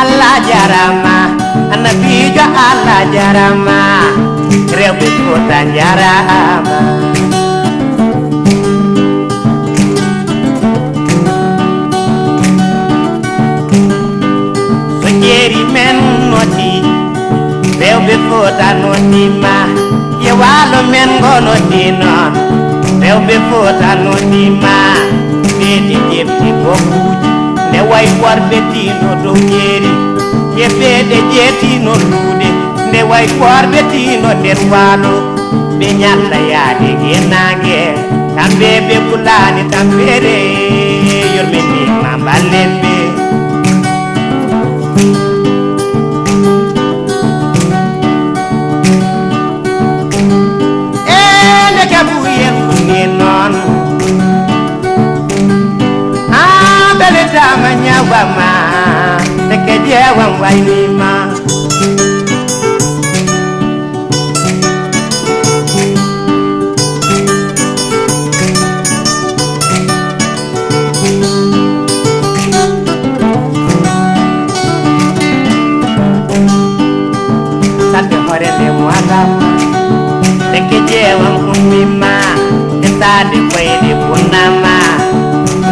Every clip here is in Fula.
Allah jarama Nabijo Allah jarama Rewɓe Fuuta jarama so jeeri men noti rewɓe Fuuta notima ye waalo men ngo noti noon rewɓe Fuuta notima ɓeedi jefti bokkuji ne way worɓe tino dow jeeri yefeede jeetino luude nde way worɓe tino nder waalo ɓe ñalla yaade gennaange kamɓe ɓe ɓulaani tampere yorminima mballen ɓe ndeke buyel ni noon beletama nyawama ndeke jewam waynima sate horende muagama ndeke jewam ummima esade koyde bunama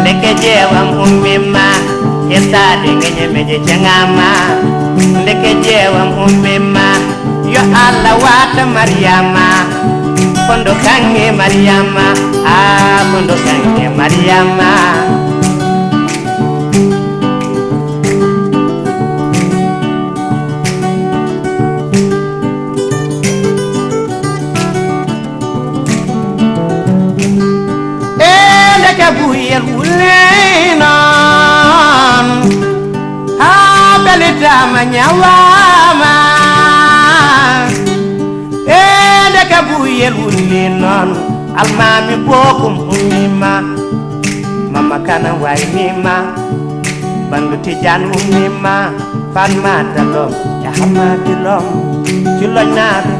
ndeke jewam ummima yesade ngeñemeje cengama ndeke jewam ummima yo Allah wata Maryama kondo kange Maryama kondo kange Maryama ndeke buyel wulenon belitama nyawama ndeke buyel wulenon almami bokum ummima mama kana waynima bandu tijan ummima Fatmata lom ya hamadi lom ci loñ na be